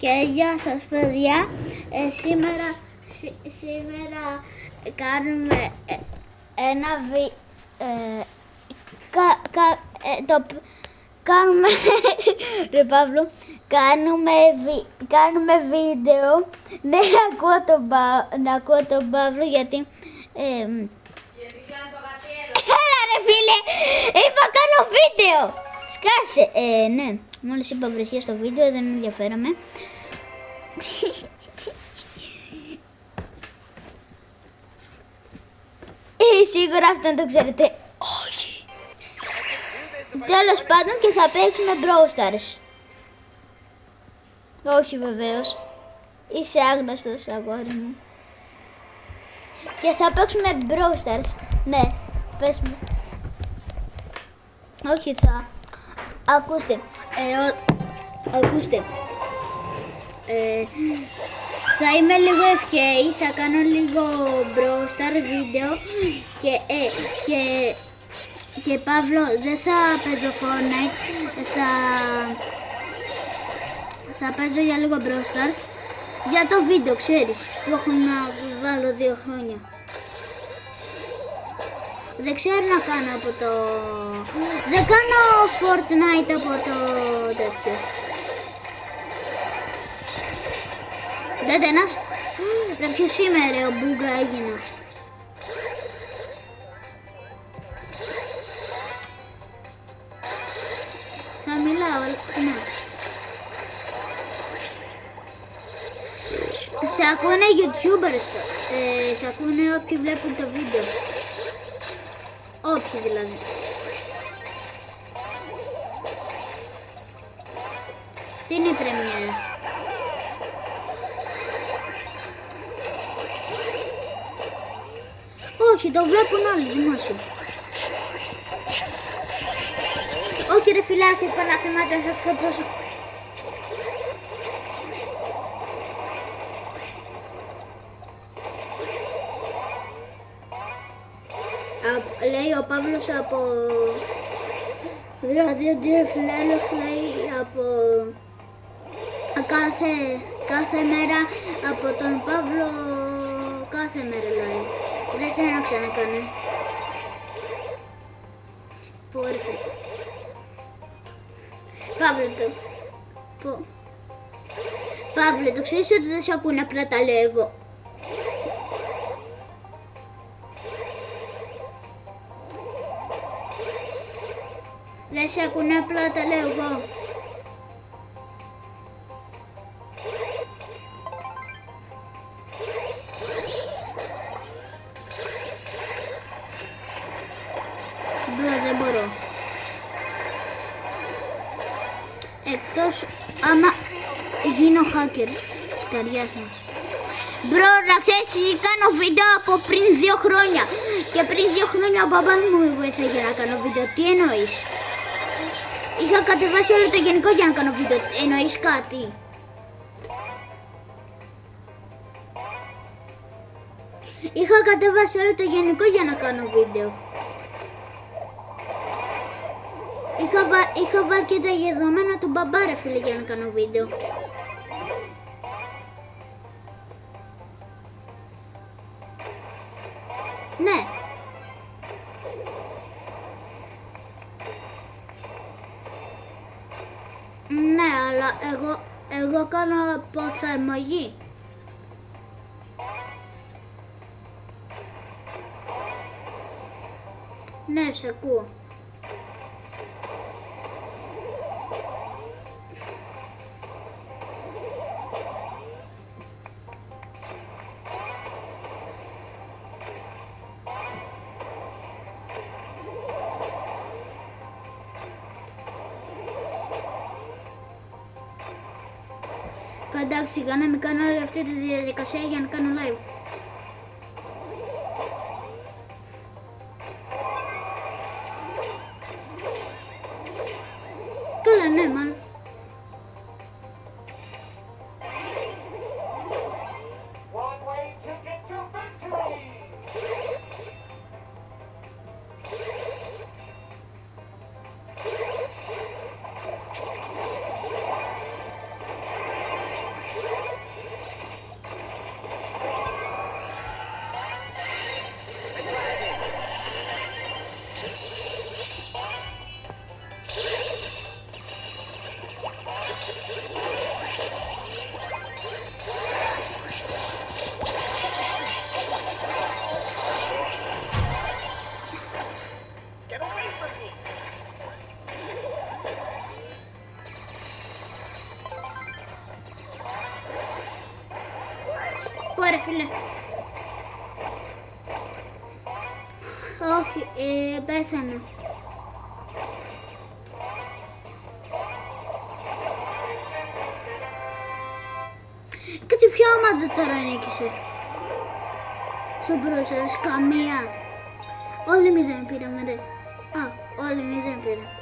Και γεια σας παιδιά, σήμερα κάνουμε ένα κάνουμε ρε Παύλο, κάνουμε βίντεο. Ναι, να ακούω τον Παύλο γιατί έλα ρε φίλε, είπα κάνω βίντεο. Σκάσε, ναι, μόλις είπα βρεσία στο βίντεο, δεν ενδιαφέραμε. Σίγουρα αυτό το ξέρετε. Όχι. Τέλος πάντων και θα παίξουμε Brawl Stars. Όχι βεβαίως. Είσαι άγνωστος αγόρι μου. Και θα παίξουμε Brawl Stars. Ναι, πες μου. Όχι θα. Ακούστε. Ακούστε. Θα είμαι λίγο FK, θα κάνω λίγο Brawl Stars βίντεο και Παύλο δεν θα παίζω Fortnite, θα παίζω για λίγο Brawl Stars για το βίντεο, ξέρεις, που έχω να βάλω 2 χρόνια. Δεν ξέρω να κάνω από το... Δεν κάνω Fortnite από το τέτοιο. Δέτε ένας. Ρε ποιος είμαι ρε, ο Μπούγκα έγινα. Θα μιλάω, ναι. Σε ακούνε YouTubers, σε ακούνε όποιοι βλέπουν το βίντεο. Όποιοι δηλαδή. Τι είναι η πρεμιέρα? Όχι, το βλέπουν όλοι δημόσια. Όχι ρε φιλάκι, παραθυμάτα θα σκοτώσω. Λέει ο Παύλος από... Δηλαδή ο Τζεφλέλος λέει από... Κάθε μέρα από τον Παύλο... Κάθε μέρα λέει. Δεν θέλω να ξανακάνω. Πού ήρθε? Παύλο, το ξέρεις ότι δεν σε ακούνε, απλά τα λέω εγώ. Δεν σε ακούνε, απλά τα λέω εγώ. Δεν μπορώ. Εκτός άμα γίνω hacker της καρδιάς μας. Μπρο, να ξέρεις, κάνω βίντεο από πριν 2 χρόνια. Και πριν 2 χρόνια ο μπαμπάς μου με βοήθησε για να κάνω βίντεο. Τι εννοείς? Είχα κατεβάσει όλο το γενικό για να κάνω βίντεο. Εννοείς κάτι? Είχα κατεβάσει όλο το γενικό για να κάνω βίντεο. Είχα βάλει και τα δεδομένα του μπαμπά ρε φίλε για να κάνω βίντεο. Ναι. Ναι, αλλά εγώ κάνω από εφαρμογή. Ναι, σε ακούω. Εντάξει, σιγά να μην κάνω όλη αυτή τη διαδικασία για να κάνω live. Καλά, ναι, μάλλον. ρε φίλε. Όχι, πέθανα. Κάτσε ποια ομάδα τώρα νίκησε. Στο Μπρόσερς, καμία. Όλοι 0 πήραμε ρε. Α, όλοι 0 πήραμε.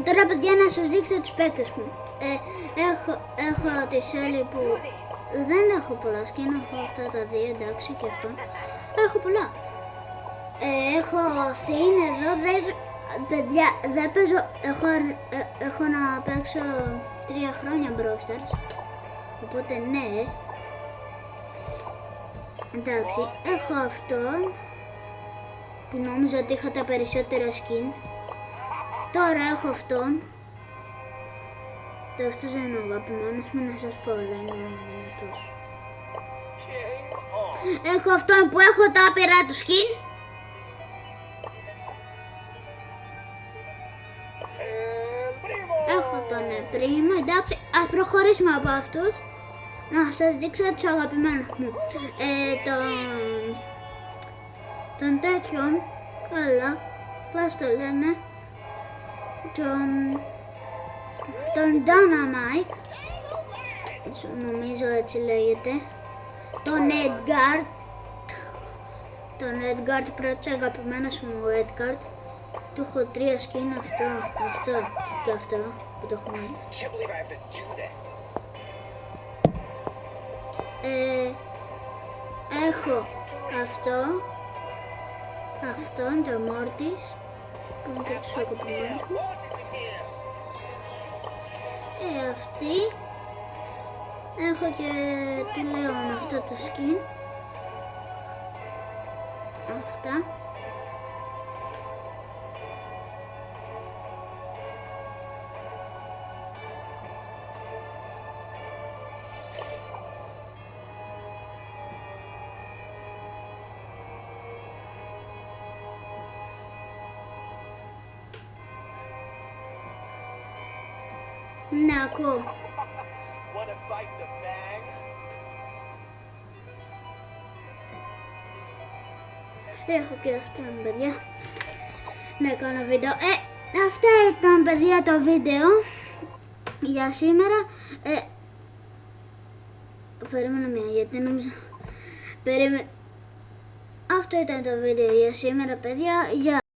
Τώρα παιδιά να σας δείξω τους παίκτες μου. Έχω τη Σέλη που δεν έχω πολλά σκίν, έχω αυτά τα δύο εντάξει και αυτό. Έχω πολλά. Έχω αυτή είναι εδώ, παιδιά δεν παίζω, έχω να παίξω 3 χρόνια Brawl Stars. Οπότε ναι. Εντάξει, έχω αυτόν που νόμιζα ότι είχα τα περισσότερα skin. Τώρα έχω αυτόν. Το αυτός δεν είναι ο αγαπημένος μου, να σας πω, αλλά είναι ο δυνατός. Έχω αυτόν που έχω τα άπειρα του skin. Έχω τον Πρίμο, εντάξει, ας προχωρήσουμε από αυτούς. Να σας δείξω τους αγαπημένους μου. Τον τέτοιον, καλά, πώς το λένε. Τον Dynamite, νομίζω έτσι λέγεται. Τον Edgar, πρώτος αγαπημένος μου Edgar. Του έχω 3 skin, αυτό και αυτό που το έχουμε. Έχω αυτόν, τον Mortis, που είναι και τους αγαπημένους μου. Αυτή. Έχω και τη Λέων αυτό το skin. Αυτά. Ναι, ακούω. Έχω και αυτό, παιδιά. Να κάνω βίντεο. Αυτά ήταν, παιδιά, το βίντεο για σήμερα. Περίμενα μία, γιατί νόμιζα... Αυτό ήταν το βίντεο για σήμερα, παιδιά. Γεια.